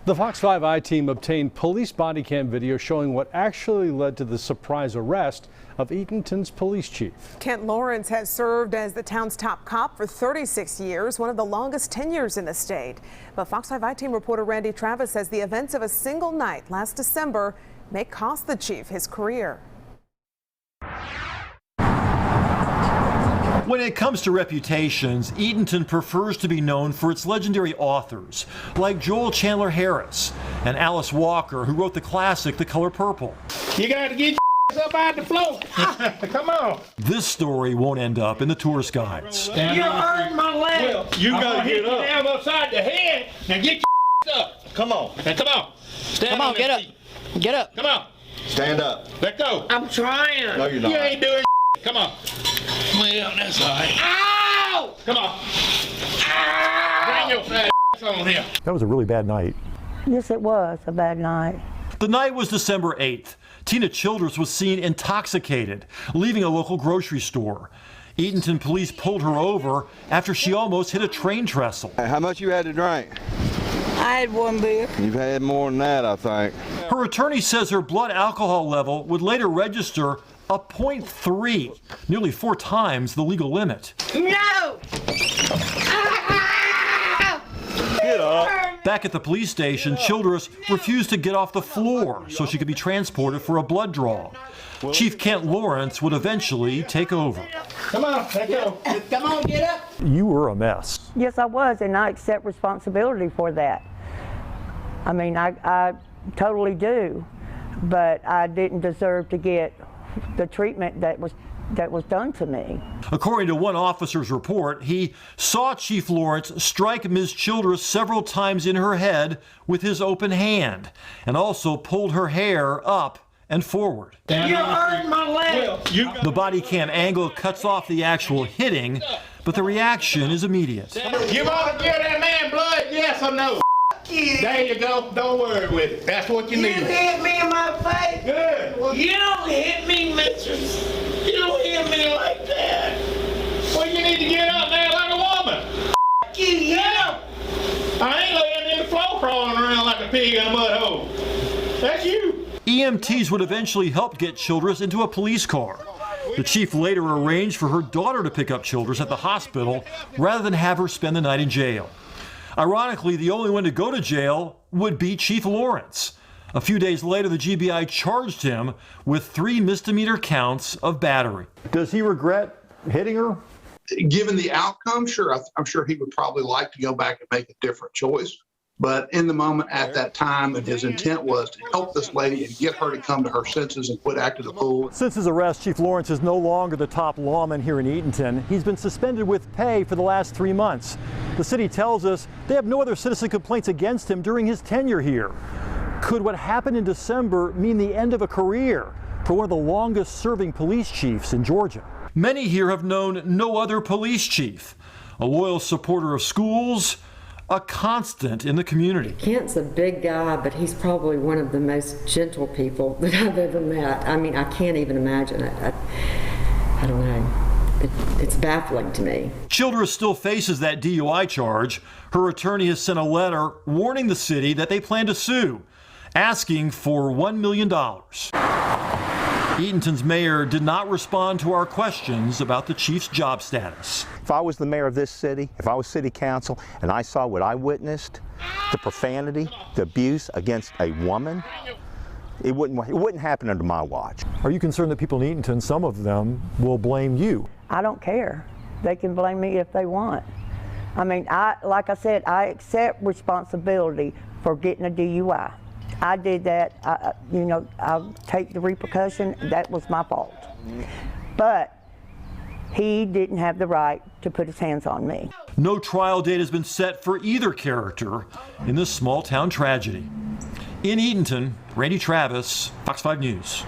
The Fox 5 I-team obtained police body cam video showing what actually led to the surprise arrest of Eatonton's police chief. Kent Lawrence has served as the town's top cop for 36 years, one of the longest tenures in the state. But Fox 5 I-team reporter Randy Travis says the events of a single night last December may cost the chief his career. When it comes to reputations, Eatonton prefers to be known for its legendary authors, like Joel Chandler Harris and Alice Walker, who wrote the classic The Color Purple. You got to get up out the floor. Come on. This story won't end up in the tourist guides. You hurt my leg. Well, you got to get up. Down upside the head. Now get your up. Come on. Now, come on. Stand come on, get up. Get up. Come on. Stand up. Let go. I'm trying. No, you're not. You ain't doing Come on. Well, that's all right. Ow! Come on. Ow! Bring your fat on here. That was a really bad night. Yes, it was a bad night. The night was December 8th. Tina Childress was seen intoxicated, leaving a local grocery store. Eatonton police pulled her over after she almost hit a train trestle. How much you had to drink? I had one beer. You've had more than that, I think. Her attorney says her blood alcohol level would later register a 0.3, nearly 4 times the legal limit. No! Get up. Back at the police station, Childress refused to get off the floor so she could be transported for a blood draw. Chief Kent Lawrence would eventually take over. Come on, let go. Come on, get up. You were a mess. Yes, I was, and I accept responsibility for that. I mean, I totally do, but I didn't deserve to get the treatment that was done to me. According to one officer's report, he saw Chief Lawrence strike Ms. Childress several times in her head with his open hand, and also pulled her hair up and forward. You hurt my leg. The body cam angle cuts off the actual hitting, but the reaction is immediate. You want to give that man blood, yes or no? There you go. Don't worry with it. That's what you need. You hit me in my face. Good. Well, You don't hit me, mistress. You don't hit me like that. well, you need to get out there like a woman. You, yeah. I ain't laying in the floor crawling around like a pig in a mud hole. That's you. EMTs would eventually help get Childress into a police car. The chief later arranged for her daughter to pick up Childress at the hospital rather than have her spend the night in jail. Ironically, the only one to go to jail would be Chief Lawrence. A few days later, the GBI charged him with 3 misdemeanor counts of battery. Does he regret hitting her? Given the outcome, sure, I'm sure he would probably like to go back and make a different choice. But in the moment at that time, and his intent was to help this lady and get her to come to her senses and quit acting a fool. Since his arrest, Chief Lawrence is no longer the top lawman here in Eatonton. He's been suspended with pay for the last 3 months. The city tells us they have no other citizen complaints against him during his tenure here. Could what happened in December mean the end of a career for one of the longest serving police chiefs in Georgia? Many here have known no other police chief, a loyal supporter of schools, a constant in the community. Kent's a big guy, but he's probably one of the most gentle people that I've ever met. I mean, I can't even imagine it. I don't know. It's baffling to me. Childress still faces that DUI charge. Her attorney has sent a letter warning the city that they plan to sue, asking for $1 million. Eatonton's mayor did not respond to our questions about the chief's job status. If I was the mayor of this city, if I was city council, and I saw what I witnessed, the profanity, the abuse against a woman, it wouldn't happen under my watch. Are you concerned that people in Eatonton, some of them, will blame you? I don't care. They can blame me if they want. I mean, like I said, I accept responsibility for getting a DUI. I did that, I'll take the repercussion. That was my fault. But he didn't have the right to put his hands on me. No trial date has been set for either character in this small town tragedy. In Eatonton, Randy Travis, Fox 5 News.